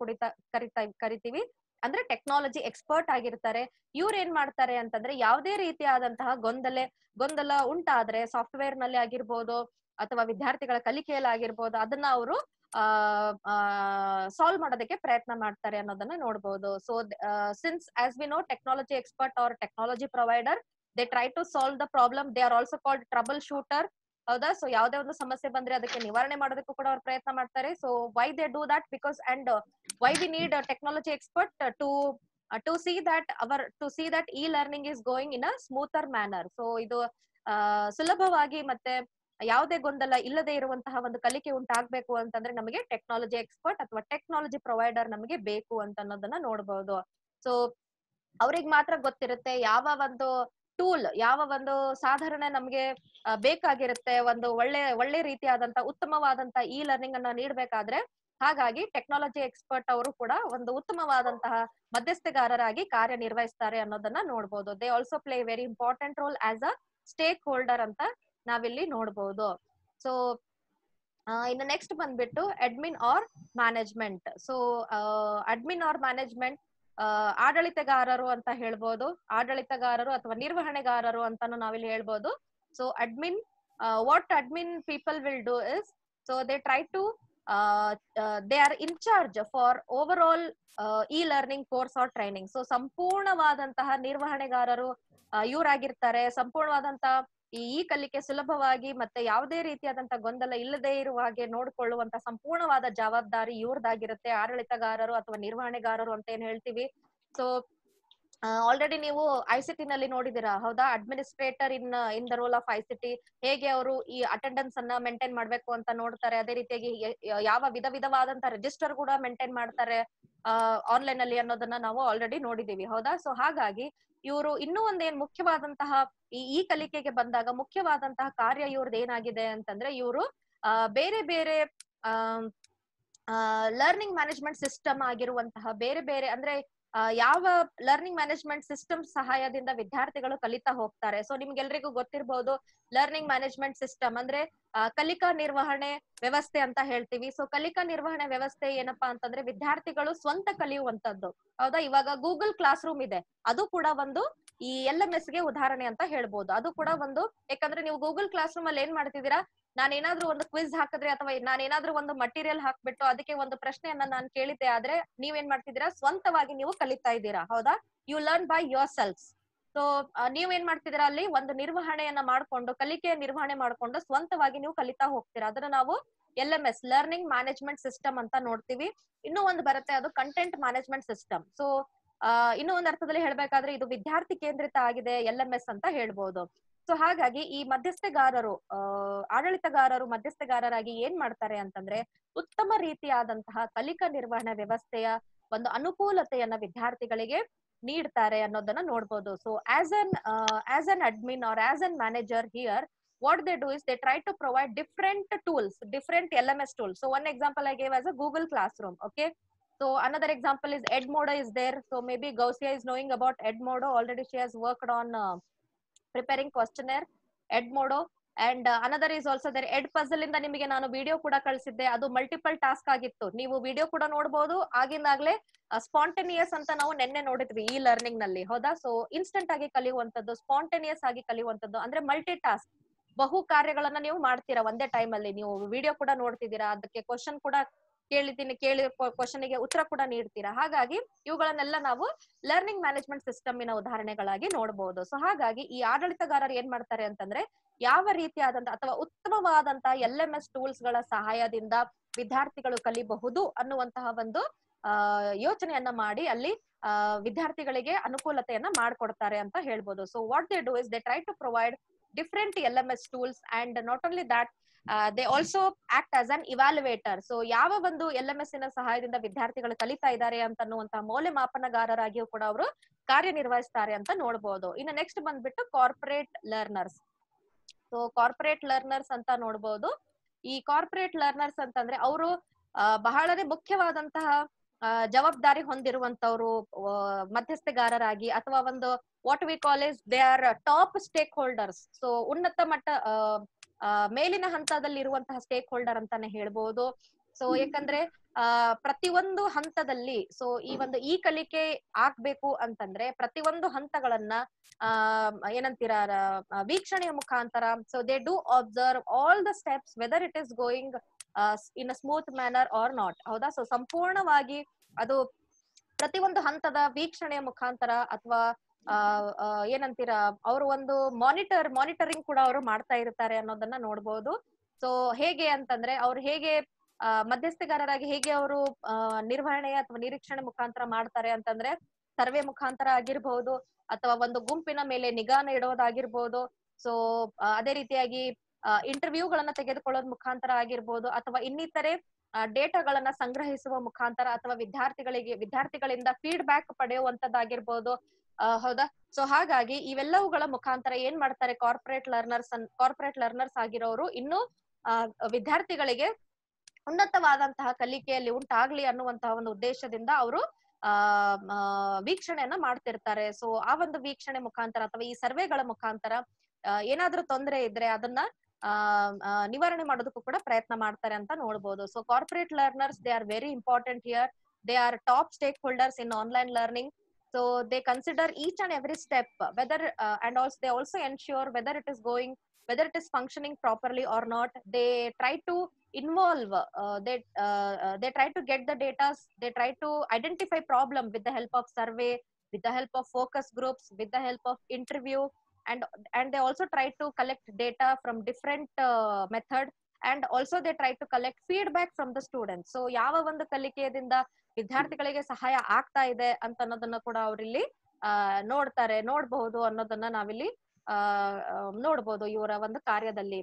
ಕರಿತೀವಿ. ಅಂದ್ರೆ ಟೆಕ್ನಾಲಜಿ ಎಕ್ಸ್ಪರ್ಟ್ ಆಗಿರ್ತಾರೆ. ಇವ್ರು ಏನ್ ಮಾಡ್ತಾರೆ ಅಂತಂದ್ರೆ ಯಾವುದೇ ರೀತಿಯಾದಂತಹ ಗೊಂದಲ ಉಂಟಾದ್ರೆ ಸಾಫ್ಟ್ವೇರ್ ನಲ್ಲಿ ಆಗಿರ್ಬೋದು ಅಥವಾ ವಿದ್ಯಾರ್ಥಿಗಳ ಕಲಿಕೆಯಲ್ಲಿ ಆಗಿರ್ಬೋದು, ಅದನ್ನ ಅವರು ಸಾಲ್ವ್ ಮಾಡೋದಕ್ಕೆ ಪ್ರಯತ್ನ ಮಾಡ್ತಾರೆ ಅನ್ನೋದನ್ನ ನೋಡ್ಬೋದು. So since as we know, technology expert or technology provider, they try to solve the problem. They are also called troubleshooter. ಹೌದಾ? ಸೊ ಯಾವುದೇ ಒಂದು ಸಮಸ್ಯೆ ಬಂದ್ರೆ ಅದಕ್ಕೆ ನಿವಾರಣೆ ಮಾಡೋದಕ್ಕೂ ಕೂಡ ಅವ್ರು ಪ್ರಯತ್ನ ಮಾಡ್ತಾರೆ. So why they do that? Because and why we need technology expert to see that e-learning is going in a smoother manner. So ಇದು ಸುಲಭವಾಗಿ ಮತ್ತೆ ಯಾವುದೇ ಗೊಂದಲ ಇಲ್ಲದೆ ಇರುವಂತಹ ಒಂದು ಕಲಿಕೆ ಉಂಟಾಗ್ಬೇಕು ಅಂತಂದ್ರೆ ನಮಗೆ ಟೆಕ್ನಾಲಜಿ ಎಕ್ಸ್ಪರ್ಟ್ ಅಥವಾ ಟೆಕ್ನಾಲಜಿ ಪ್ರೊವೈಡರ್ ನಮಗೆ ಬೇಕು ಅಂತ ಅನ್ನೋದನ್ನ ನೋಡ್ಬಹುದು. ಸೊ ಅವ್ರಿಗೆ ಮಾತ್ರ ಗೊತ್ತಿರುತ್ತೆ ಯಾವ ಒಂದು ಟೂಲ್, ಯಾವ ಒಂದು ಸಾಧನ ನಮ್ಗೆ ಬೇಕಾಗಿರುತ್ತೆ ಒಂದು ಒಳ್ಳೆ ರೀತಿಯಾದಂತ ಉತ್ತಮವಾದಂತ e-learning ಅನ್ನ ನೀಡ್ಬೇಕಾದ್ರೆ. ಹಾಗಾಗಿ ಟೆಕ್ನಾಲಜಿ ಎಕ್ಸ್ಪರ್ಟ್ ಅವರು ಕೂಡ ಒಂದು ಉತ್ತಮವಾದಂತಹ ಮಧ್ಯಸ್ಥಗಾರರಾಗಿ ಕಾರ್ಯನಿರ್ವಹಿಸ್ತಾರೆ ಅನ್ನೋದನ್ನ ನೋಡ್ಬೋದು. They also play very important role as a stakeholder ಅಂತ ನಾವಿಲ್ಲಿ ನೋಡ್ಬೋದು. ಸೊ ಇನ್ನು ನೆಕ್ಸ್ಟ್ ಬಂದ್ಬಿಟ್ಟು admin or management. So admin or management ಆಡಳಿತಗಾರರು ಅಂತ ಹೇಳ್ಬೋದು, ಆಡಳಿತಗಾರರು ಅಥವಾ ನಿರ್ವಹಣೆಗಾರರು ಅಂತಾನು ನಾವಿಲ್ಲಿ ಹೇಳ್ಬೋದು. So admin, what admin people will do is, so they try to they are in charge for overall e learning course or training. So ಸಂಪೂರ್ಣವಾದಂತಹ ನಿರ್ವಹಣೆಗಾರರು ಇವರಾಗಿರ್ತಾರೆ. ಸಂಪೂರ್ಣವಾದಂತಹ ಈ ಕಲಿಕೆ ಸುಲಭವಾಗಿ ಮತ್ತೆ ಯಾವುದೇ ರೀತಿಯಾದಂತಹ ಗೊಂದಲ ಇಲ್ಲದೆ ಇರುವ ಹಾಗೆ ನೋಡ್ಕೊಳ್ಳುವಂತ ಸಂಪೂರ್ಣವಾದ ಜವಾಬ್ದಾರಿ ಇವ್ರದಾಗಿರುತ್ತೆ, ಆಡಳಿತಗಾರರು ಅಥವಾ ನಿರ್ವಹಣೆಗಾರರು ಅಂತ ಏನ್ ಹೇಳ್ತೀವಿ. ಸೊ ಆಲ್ರೆಡಿ ನೀವು ಐಸಿಟಿ ನಲ್ಲಿ ನೋಡಿದಿರಾ ಹೌದಾ, administrator in the role of ICT, ಹೇಗೆ ಅವರು ಈ ಅಟೆಂಡೆನ್ಸ್ ಅನ್ನ ಮೇಂಟೈನ್ ಮಾಡ್ಬೇಕು ಅಂತ ನೋಡ್ತಾರೆ. ಅದೇ ರೀತಿಯಾಗಿ ಯಾವ ವಿಧವಾದಂತಹ ರಿಜಿಸ್ಟರ್ ಕೂಡ ಮೇಂಟೈನ್ ಮಾಡ್ತಾರೆ ಆನ್ಲೈನ್ ಅಲ್ಲಿ ಅನ್ನೋದನ್ನ ನಾವು ಆಲ್ರೆಡಿ ನೋಡಿದೀವಿ ಹೌದಾ. ಸೊ ಹಾಗಾಗಿ ಇವರು ಇನ್ನೂ ಒಂದೇನ್ ಮುಖ್ಯವಾದಂತಹ ಈ ಕಲಿಕೆಗೆ ಬಂದಾಗ ಮುಖ್ಯವಾದಂತಹ ಕಾರ್ಯ ಇವ್ರದ್ದು ಏನಾಗಿದೆ ಅಂತಂದ್ರೆ, ಇವರು ಬೇರೆ ಬೇರೆ ಲರ್ನಿಂಗ್ ಮ್ಯಾನೇಜ್ಮೆಂಟ್ ಸಿಸ್ಟಮ್ ಆಗಿರುವಂತಹ ಬೇರೆ ಬೇರೆ ಅಂದ್ರೆ ಯಾವ ಲರ್ನಿಂಗ್ ಮ್ಯಾನೇಜ್ಮೆಂಟ್ ಸಿಸ್ಟಮ್ ಸಹಾಯದಿಂದ ವಿದ್ಯಾರ್ಥಿಗಳು ಕಲಿತಾ ಹೋಗ್ತಾರೆ. ಸೊ ನಿಮ್ಗೆಲ್ರಿಗೂ ಗೊತ್ತಿರಬಹುದು ಲರ್ನಿಂಗ್ ಮ್ಯಾನೇಜ್ಮೆಂಟ್ ಸಿಸ್ಟಮ್ ಅಂದ್ರೆ ಕಲಿಕಾ ನಿರ್ವಹಣೆ ವ್ಯವಸ್ಥೆ ಅಂತ ಹೇಳ್ತೀವಿ. ಸೊ ಕಲಿಕಾ ನಿರ್ವಹಣೆ ವ್ಯವಸ್ಥೆ ಏನಪ್ಪಾ ಅಂತಂದ್ರೆ ವಿದ್ಯಾರ್ಥಿಗಳು ಸ್ವಂತ ಕಲಿಯುವಂತದ್ದು ಹೌದಾ. ಇವಾಗ ಗೂಗಲ್ ಕ್ಲಾಸ್ ರೂಮ್ ಇದೆ, ಅದು ಕೂಡ ಒಂದು ಈ LMS ಗೆ ಉದಾಹರಣೆ ಅಂತ ಹೇಳ್ಬೋದು. ಅದು ಕೂಡ ಒಂದು, ಯಾಕಂದ್ರೆ ನೀವು ಗೂಗಲ್ ಕ್ಲಾಸ್ ರೂಮ್ ಅಲ್ಲಿ ಏನ್ ಮಾಡ್ತಿದ್ದೀರಾ, ನಾನೇನಾದ್ರೂ ಒಂದು ಕ್ವಿಜ್ ಹಾಕಿದ್ರೆ ಅಥವಾ ನಾನೇನಾದ್ರೂ ಒಂದು ಮಟೀರಿಯಲ್ ಹಾಕ್ಬಿಟ್ಟು ಅದಕ್ಕೆ ಒಂದು ಪ್ರಶ್ನೆಯನ್ನ ನಾನು ಕೇಳಿದ್ದೆ ಆದ್ರೆ ನೀವೇನ್ ಮಾಡ್ತಿದ್ದೀರಾ, ಸ್ವಂತವಾಗಿ ನೀವು ಕಲಿತಾ ಇದ್ದೀರಾ ಹೌದಾ. You learn by yourself. So ನೀವೇನ್ ಮಾಡ್ತಿದ್ದೀರಾ, ಅಲ್ಲಿ ಒಂದು ನಿರ್ವಹಣೆಯನ್ನ ಮಾಡ್ಕೊಂಡು ಕಲಿಕೆಯ ನಿರ್ವಹಣೆ ಮಾಡ್ಕೊಂಡು ಸ್ವಂತವಾಗಿ ನೀವು ಕಲಿತಾ ಹೋಗ್ತೀರಾ. ಅದನ್ನ ನಾವು LMS ಲರ್ನಿಂಗ್ ಮ್ಯಾನೇಜ್ಮೆಂಟ್ ಸಿಸ್ಟಮ್ ಅಂತ ನೋಡ್ತೀವಿ. ಇನ್ನೂ ಒಂದು ಬರುತ್ತೆ, ಅದು ಕಂಟೆಂಟ್ ಮ್ಯಾನೇಜ್ಮೆಂಟ್ ಸಿಸ್ಟಮ್. ಸೊ ಇನ್ನೂ ಒಂದು ಅರ್ಥದಲ್ಲಿ ಹೇಳ್ಬೇಕಾದ್ರೆ ಇದು ವಿದ್ಯಾರ್ಥಿ ಕೇಂದ್ರಿತ ಆಗಿದೆ LMS ಅಂತ ಹೇಳ್ಬೋದು. ಸೊ ಹಾಗಾಗಿ ಈ ಮಧ್ಯಸ್ಥಗಾರರು ಆಡಳಿತಗಾರರು ಮಧ್ಯಸ್ಥಗಾರರಾಗಿ ಏನ್ ಮಾಡ್ತಾರೆ ಅಂತಂದ್ರೆ, ಉತ್ತಮ ರೀತಿಯಾದಂತಹ ಕಲಿಕಾ ನಿರ್ವಹಣಾ ವ್ಯವಸ್ಥೆಯ ಒಂದು ಅನುಕೂಲತೆಯನ್ನ ವಿದ್ಯಾರ್ಥಿಗಳಿಗೆ ನೀಡ್ತಾರೆ ಅನ್ನೋದನ್ನ ನೋಡ್ಬೋದು. So as an admin or as an manager here, what they do is they try to provide different tools, different LMS tools. So one example I gave as a Google Classroom. Okay. So another example is Edmodo is there. So maybe Gausia is knowing about Edmodo. Already she has worked on preparing questionnaire, Edmodo. And another is also there, Edpuzzle ಇಂದ ನಿಮಗೆ ನಾನು video ಕೂಡ ಕಳಿಸಿದ್ದೆ. ಅದು multiple task ಆಗಿತ್ತು, ನೀವು video ಕೂಡ ನೋಡಬಹುದು. ಆಗಿಂದಾಗ್ಲೇ spontaneous ಅಂತ ನಾವು ನೆನ್ನೆ ನೋಡಿದ್ವಿ ಈ ಲರ್ನಿಂಗ್ ನಲ್ಲಿ ಹೌದಾ. ಸೊ ಇನ್ಸ್ಟೆಂಟ್ ಆಗಿ ಕಲಿಯುವಂತದ್ದು, ಸ್ಪಾಂಟೇನಿಯಸ್ ಆಗಿ ಕಲಿಯುವಂತದ್ದು ಅಂದ್ರೆ ಮಲ್ಟಿ ಟಾಸ್ಕ್, ಬಹು ಕಾರ್ಯಗಳನ್ನ ನೀವು ಮಾಡ್ತೀರಾ ಒಂದೇ ಟೈಮ್ ಅಲ್ಲಿ. ನೀವು ವಿಡಿಯೋ ಕೂಡ ನೋಡ್ತಿದ್ದೀರಾ, ಅದಕ್ಕೆ ಕ್ವಶನ್ ಕೂಡ ಕೇಳಿ ಕ್ವಶನ್ ಗೆ ಉತ್ತರ ಕೂಡ ನೀಡ್ತೀರಾ. ಹಾಗಾಗಿ ಇವುಗಳನ್ನೆಲ್ಲ ನಾವು ಲರ್ನಿಂಗ್ ಮ್ಯಾನೇಜ್ಮೆಂಟ್ ಸಿಸ್ಟಮಿನ ಉದಾಹರಣೆಗಳಾಗಿ ನೋಡಬಹುದು. ಸೊ ಹಾಗಾಗಿ ಈ ಆಡಳಿತಗಾರರು ಏನ್ ಮಾಡ್ತಾರೆ ಅಂತಂದ್ರೆ, ಯಾವ ರೀತಿಯಾದಂತ ಅಥವಾ ಉತ್ತಮವಾದಂತಹ LMS ಟೂಲ್ಸ್ ಗಳ ಸಹಾಯದಿಂದ ವಿದ್ಯಾರ್ಥಿಗಳು ಕಲಿಬಹುದು ಅನ್ನುವಂತಹ ಒಂದು ಯೋಚನೆಯನ್ನ ಮಾಡಿ ಅಲ್ಲಿ ವಿದ್ಯಾರ್ಥಿಗಳಿಗೆ ಅನುಕೂಲತೆಯನ್ನ ಮಾಡ್ಕೊಡ್ತಾರೆ ಅಂತ ಹೇಳ್ಬೋದು. So what they do is they try to provide different LMS tools, and not only that they also act as an evaluator. So ಯಾವ ಒಂದು LMS ನ ಸಹಾಯದಿಂದ ವಿದ್ಯಾರ್ಥಿಗಳು ಕಲಿತಾ ಇದ್ದಾರೆ ಅಂತ ಅನ್ನುವಂತಹ ಮೌಲ್ಯಮಾಪನಗಾರರಾಗಿಯೂ ಕೂಡ ಅವರು ಕಾರ್ಯನಿರ್ವಹಿಸ್ತಾರೆ ಅಂತ ನೋಡ್ಬೋದು. ಇನ್ನು ನೆಕ್ಸ್ಟ್ ಬಂದ್ಬಿಟ್ಟು corporate learners. So corporate learners ಅಂತ ನೋಡ್ಬೋದು. ಈ ಕಾರ್ಪೊರೇಟ್ ಲರ್ನರ್ಸ್ ಅಂತಂದ್ರೆ ಅವರು ಬಹಳನೇ ಮುಖ್ಯವಾದಂತಹ ಜವಾಬ್ದಾರಿ ಹೊಂದಿರುವಂತವ್ರು ಮಧ್ಯಸ್ಥಗಾರರಾಗಿ, ಅಥವಾ ಒಂದು what we call is they are top stake holders. So ಉನ್ನತ ಮಟ್ಟ ಮೇಲಿನ ಹಂತದಲ್ಲಿ ಇರುವಂತಹ ಸ್ಟೇಕ್ ಹೋಲ್ಡರ್ ಅಂತಾನೆ ಹೇಳ್ಬೋದು. ಸೊ ಯಾಕಂದ್ರೆ ಪ್ರತಿಯೊಂದು ಹಂತದಲ್ಲಿ, ಸೊ ಈ ಕಲಿಕೆ ಆಗ್ಬೇಕು ಅಂತಂದ್ರೆ ಪ್ರತಿಯೊಂದು ಹಂತಗಳನ್ನ ಏನಂತೀರ ವೀಕ್ಷಣೆಯ ಮುಖಾಂತರ, so they do observe all the steps whether it is going in a smooth manner or not ಹೌದಾ. ಸೊ ಸಂಪೂರ್ಣವಾಗಿ ಅದು ಪ್ರತಿಯೊಂದು ಹಂತದ ವೀಕ್ಷಣೆಯ ಮುಖಾಂತರ ಅಥವಾ ಏನಂತೀರ ಅವರು ಒಂದು ಮಾನಿಟರಿಂಗ್ ಕೂಡ ಅವರು ಮಾಡ್ತಾ ಇರ್ತಾರೆ ಅನ್ನೋದನ್ನ ನೋಡ್ಬೋದು. ಸೊ ಹೇಗೆ ಅಂತಂದ್ರೆ ಅವ್ರು ಹೇಗೆ ಮಧ್ಯಸ್ಥಗಾರರಾಗಿ ಹೇಗೆ ಅವರು ನಿರ್ವಹಣೆ ಅಥವಾ ನಿರೀಕ್ಷಣೆ ಮುಖಾಂತರ ಮಾಡ್ತಾರೆ ಅಂತಂದ್ರೆ, ಸರ್ವೆ ಮುಖಾಂತರ ಆಗಿರ್ಬಹುದು, ಅಥವಾ ಒಂದು ಗುಂಪಿನ ಮೇಲೆ ನಿಗಾನ ಇಡೋದಾಗಿರ್ಬೋದು. ಸೊ ಅದೇ ರೀತಿಯಾಗಿ ಇಂಟರ್ವ್ಯೂಗಳನ್ನ ತೆಗೆದುಕೊಳ್ಳೋದ್ ಮುಖಾಂತರ ಆಗಿರ್ಬೋದು, ಅಥವಾ ಇನ್ನಿತರೆ ಡೇಟಾಗಳನ್ನ ಸಂಗ್ರಹಿಸುವ ಮುಖಾಂತರ, ಅಥವಾ ವಿದ್ಯಾರ್ಥಿಗಳಿಂದ ಫೀಡ್ಬ್ಯಾಕ್ ಪಡೆಯುವಂತದ್ದಾಗಿರ್ಬೋದು ಹೌದಾ. ಸೊ ಹಾಗಾಗಿ ಇವೆಲ್ಲವುಗಳ ಮುಖಾಂತರ ಏನ್ ಮಾಡ್ತಾರೆ ಕಾರ್ಪೊರೇಟ್ ಲರ್ನರ್ಸ್ ಆಗಿರೋರು ಇನ್ನು ವಿದ್ಯಾರ್ಥಿಗಳಿಗೆ ಉನ್ನತವಾದಂತಹ ಕಲಿಕೆಯಲ್ಲಿ ಉಂಟಾಗ್ಲಿ ಅನ್ನುವಂತಹ ಒಂದು ಉದ್ದೇಶದಿಂದ ಅವರು ವೀಕ್ಷಣೆಯನ್ನ ಮಾಡ್ತಿರ್ತಾರೆ. ಸೊ ಆ ಒಂದು ವೀಕ್ಷಣೆ ಮುಖಾಂತರ ಅಥವಾ ಈ ಸರ್ವೆಗಳ ಮುಖಾಂತರ ಏನಾದ್ರೂ ತೊಂದರೆ ಇದ್ರೆ ಅದನ್ನ ನಿವಾರಣೆ ಮಾಡೋದಕ್ಕೂ ಕೂಡ ಪ್ರಯತ್ನ ಮಾಡ್ತಾರೆ ಅಂತ ನೋಡ್ಬೋದು. So corporate learners they are very important here. they are top stakeholders in online learning. So they consider each and every step, whether and also they also ensure whether it is going, whether it is functioning properly or not. They try to involve, they try to get the data, they try to identify problem with the help of survey, with the help of focus groups, with the help of interview, and they also try to collect data from different method, and also they try to collect feedback from the students. So ಯಾವ ಒಂದು ಕಲಿಕೆಯಿಂದ ವಿದ್ಯಾರ್ಥಿಗಳಿಗೆ ಸಹಾಯ ಆಗ್ತಾ ಇದೆ ಅಂತ ಅನ್ನೋದನ್ನ ಕೂಡ ಅವರಿಲ್ಲಿ ನೋಡಬಹುದು ಅನ್ನೋದನ್ನ ನಾವಿಲ್ಲಿ ನೋಡಬಹುದು ಇವರ ಒಂದು ಕಾರ್ಯದಲ್ಲಿ.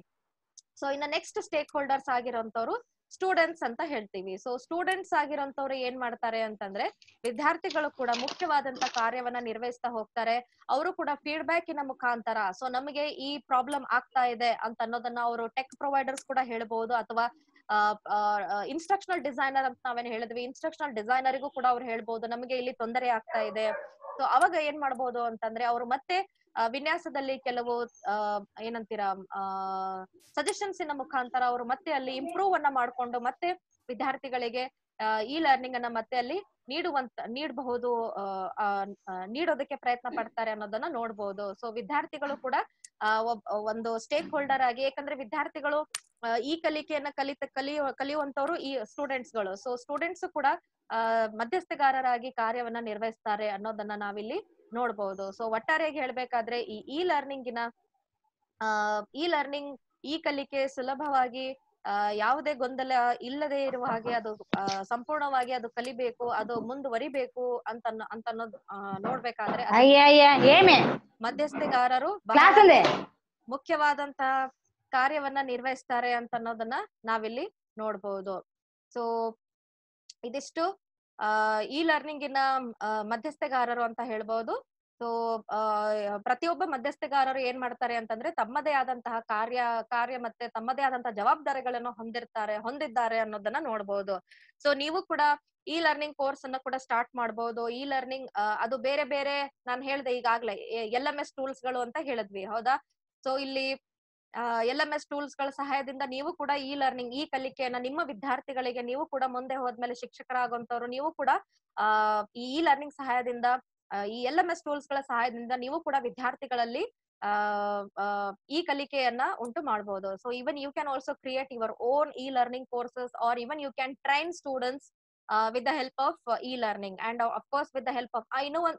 ಸೊ ಇನ್ನ ನೆಕ್ಸ್ಟ್ ಸ್ಟೇಕ್ ಹೋಲ್ಡರ್ಸ್ ಆಗಿರೋಂಥವ್ರು ಸ್ಟೂಡೆಂಟ್ಸ್ ಅಂತ ಹೇಳ್ತೀವಿ. ಸೊ ಸ್ಟೂಡೆಂಟ್ಸ್ ಆಗಿರೋಂಥವ್ರು ಏನ್ ಮಾಡ್ತಾರೆ ಅಂತಂದ್ರೆ, ವಿದ್ಯಾರ್ಥಿಗಳು ಕೂಡ ಮುಖ್ಯವಾದಂತ ಕಾರ್ಯವನ್ನ ನಿರ್ವಹಿಸ್ತಾ ಹೋಗ್ತಾರೆ. ಅವರು ಕೂಡ ಫೀಡ್ಬ್ಯಾಕಿನ ಮುಖಾಂತರ, ಸೊ ನಮಗೆ ಈ ಪ್ರಾಬ್ಲಮ್ ಆಗ್ತಾ ಇದೆ ಅಂತ ಅನ್ನೋದನ್ನ ಅವರು ಟೆಕ್ ಪ್ರೊವೈಡರ್ಸ್ ಕೂಡ ಹೇಳ್ಬಹುದು, ಅಥವಾ ಇನ್ಸ್ಟ್ರಕ್ಷನಲ್ ಡಿಸೈನರ್ ಅಂತ ನಾವೇನ್ ಹೇಳಿದ್ವಿ, ಇನ್ಸ್ಟ್ರಕ್ಷನಲ್ ಡಿಸೈನರ್ಗೂ ಕೂಡ ಅವ್ರು ಹೇಳ್ಬಹುದು ನಮಗೆ ಇಲ್ಲಿ ತೊಂದರೆ ಆಗ್ತಾ ಇದೆ. ಸೊ ಅವಾಗ ಏನ್ ಮಾಡ್ಬೋದು ಅಂತಂದ್ರೆ, ಅವರು ಮತ್ತೆ ವಿನ್ಯಾಸದಲ್ಲಿ ಕೆಲವು ಏನಂತೀರಾ ಸಜೆಷನ್ಸ್ ಇನ ಮುಖಾಂತರ ಅವರು ಮತ್ತೆ ಅಲ್ಲಿ ಇಂಪ್ರೂವ್ ಅನ್ನ ಮಾಡ್ಕೊಂಡು ಮತ್ತೆ ವಿದ್ಯಾರ್ಥಿಗಳಿಗೆ ಈ ಲರ್ನಿಂಗ್ ಅನ್ನ ಮತ್ತೆ ಅಲ್ಲಿ ನೀಡಬಹುದು, ನೀಡೋದಕ್ಕೆ ಪ್ರಯತ್ನ ಪಡ್ತಾರೆ ಅನ್ನೋದನ್ನ ನೋಡ್ಬೋದು. ಸೊ ವಿದ್ಯಾರ್ಥಿಗಳು ಕೂಡ ಒಂದು ಸ್ಟೇಕ್ ಹೋಲ್ಡರ್ ಆಗಿ, ಯಾಕಂದ್ರೆ ವಿದ್ಯಾರ್ಥಿಗಳು ಈ ಕಲಿಕೆಯನ್ನ ಕಲಿಯುವಂತವ್ರು ಈ ಸ್ಟೂಡೆಂಟ್ಸ್ ಗಳು. ಸೊ ಸ್ಟೂಡೆಂಟ್ಸ್ ಕೂಡ ಮಧ್ಯಸ್ಥಗಾರರಾಗಿ ಕಾರ್ಯವನ್ನ ನಿರ್ವಹಿಸ್ತಾರೆ ಅನ್ನೋದನ್ನ ನಾವಿಲ್ಲಿ ನೋಡ್ಬಹುದು. ಸೊ ಒಟ್ಟಾರೆಯಾಗಿ ಹೇಳ್ಬೇಕಾದ್ರೆ ಈ ಲರ್ನಿಂಗಿನ ಈ ಕಲಿಕೆ ಸುಲಭವಾಗಿ ಯಾವುದೇ ಗೊಂದಲ ಇಲ್ಲದೆ ಇರುವ ಹಾಗೆ ಅದು ಸಂಪೂರ್ಣವಾಗಿ ಅದು ಕಲಿಬೇಕು, ಅದು ಮುಂದುವರಿಬೇಕು ಅಂತ ಅನ್ನೋದು ನೋಡ್ಬೇಕಾದ್ರೆ ಮಧ್ಯಸ್ಥಗಾರರು ಬಹಳ ಮುಖ್ಯವಾದಂತಹ ಕಾರ್ಯವನ್ನ ನಿರ್ವಹಿಸ್ತಾರೆ ಅಂತ ಅನ್ನೋದನ್ನ ನಾವಿಲ್ಲಿ ನೋಡ್ಬಹುದು. ಸೊ ಇದಿಷ್ಟು ಈ ಲರ್ನಿಂಗಿನ ಮಧ್ಯಸ್ಥಗಾರರು ಅಂತ ಹೇಳ್ಬಹುದು. ಸೊ ಪ್ರತಿಯೊಬ್ಬ ಮಧ್ಯಸ್ಥಗಾರರು ಏನ್ ಮಾಡ್ತಾರೆ ಅಂತಂದ್ರೆ, ತಮ್ಮದೇ ಆದಂತಹ ಕಾರ್ಯ ಮತ್ತೆ ತಮ್ಮದೇ ಆದಂತಹ ಜವಾಬ್ದಾರಿಗಳನ್ನು ಹೊಂದಿದ್ದಾರೆ ಅನ್ನೋದನ್ನ ನೋಡ್ಬಹುದು. ಸೊ ನೀವು ಕೂಡ ಈ ಲರ್ನಿಂಗ್ ಕೋರ್ಸ್ ಅನ್ನ ಕೂಡ ಸ್ಟಾರ್ಟ್ ಮಾಡಬಹುದು. ಈ ಲರ್ನಿಂಗ್ ಅದು ಬೇರೆ ಬೇರೆ, ನಾನು ಹೇಳ್ದೆ ಈಗಾಗ್ಲೇ LMS ಟೂಲ್ಸ್ ಗಳು ಅಂತ ಹೇಳಿದ್ವಿ, ಹೌದಾ? ಸೊ ಇಲ್ಲಿ LMS ಟೂಲ್ಸ್ ಗಳ ಸಹಾಯದಿಂದ ನೀವು ಕೂಡ ಈ ಲರ್ನಿಂಗ್, ಈ ಕಲಿಕೆಯನ್ನ ನಿಮ್ಮ ವಿದ್ಯಾರ್ಥಿಗಳಿಗೆ, ನೀವು ಕೂಡ ಮುಂದೆ ಹೋದ್ಮೇಲೆ ಶಿಕ್ಷಕರಾಗುವಂತವ್ರು, ನೀವು ಕೂಡ ಈ ಲರ್ನಿಂಗ್ ಸಹಾಯದಿಂದ, ಈ LMS ಟೂಲ್ಸ್ ಗಳ ಸಹಾಯದಿಂದ ನೀವು ಕೂಡ ವಿದ್ಯಾರ್ಥಿಗಳಲ್ಲಿ ಈ ಕಲಿಕೆಯನ್ನ ಉಂಟು ಮಾಡಬಹುದು. So even you can also create your own e-learning courses, or even you can train students with the help of e-learning, and of course with the help of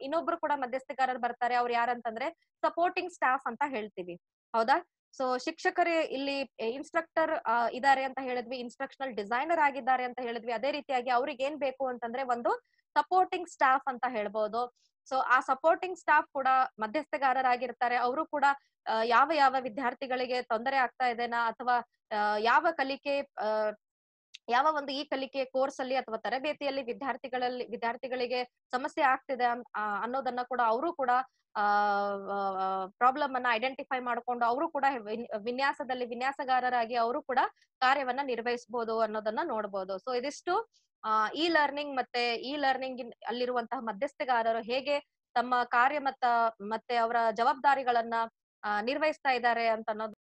ಇನ್ನೊಬ್ರು ಕೂಡ ಮಧ್ಯಸ್ಥಗಾರರು ಬರ್ತಾರೆ. ಅವ್ರು ಯಾರಂತಂದ್ರೆ ಸಪೋರ್ಟಿಂಗ್ ಸ್ಟಾಫ್ ಅಂತ ಹೇಳ್ತೀವಿ, ಹೌದಾ? ಸೊ ಶಿಕ್ಷಕರು ಇಲ್ಲಿ instructor ಇದಾರೆ ಅಂತ ಹೇಳಿದ್ವಿ, ಇನ್ಸ್ಟ್ರಕ್ಷನಲ್ ಡಿಸೈನರ್ ಆಗಿದ್ದಾರೆ ಅಂತ ಹೇಳಿದ್ವಿ. ಅದೇ ರೀತಿಯಾಗಿ ಅವ್ರಿಗೆ ಏನ್ ಬೇಕು ಅಂತಂದ್ರೆ ಒಂದು ಸಪೋರ್ಟಿಂಗ್ ಸ್ಟಾಫ್ ಅಂತ ಹೇಳ್ಬೋದು. ಸೊ ಆ ಸಪೋರ್ಟಿಂಗ್ ಸ್ಟಾಫ್ ಕೂಡ ಮಧ್ಯಸ್ಥಗಾರರಾಗಿರ್ತಾರೆ. ಅವರು ಕೂಡ ಯಾವ ವಿದ್ಯಾರ್ಥಿಗಳಿಗೆ ತೊಂದರೆ ಆಗ್ತಾ ಇದೆನಾ, ಅಥವಾ ಯಾವ ಒಂದು ಈ ಕಲಿಕೆ ಕೋರ್ಸ್ ಅಲ್ಲಿ ಅಥವಾ ತರಬೇತಿಯಲ್ಲಿ ವಿದ್ಯಾರ್ಥಿಗಳಿಗೆ ಸಮಸ್ಯೆ ಆಗ್ತಿದೆ ಅನ್ನೋದನ್ನ ಕೂಡ ಅವರು ಕೂಡ ಪ್ರಾಬ್ಲಮ್ ಅನ್ನ ಐಡೆಂಟಿಫೈ ಮಾಡ್ಕೊಂಡು ಅವರು ಕೂಡ ವಿನ್ಯಾಸಗಾರರಾಗಿ ಅವರು ಕೂಡ ಕಾರ್ಯವನ್ನ ನಿರ್ವಹಿಸಬಹುದು ಅನ್ನೋದನ್ನ ನೋಡ್ಬೋದು. ಸೊ ಇದಿಷ್ಟು ಈ ಲರ್ನಿಂಗ್ ಮತ್ತೆ ಈ ಲರ್ನಿಂಗ್ ಅಲ್ಲಿರುವಂತಹ ಮಧ್ಯಸ್ಥಗಾರರು ಹೇಗೆ ತಮ್ಮ ಕಾರ್ಯ ಮತ್ತೆ ಅವರ ಜವಾಬ್ದಾರಿಗಳನ್ನ ನಿರ್ವಹಿಸ್ತಾ ಇದ್ದಾರೆ ಅಂತ ಅನ್ನೋದು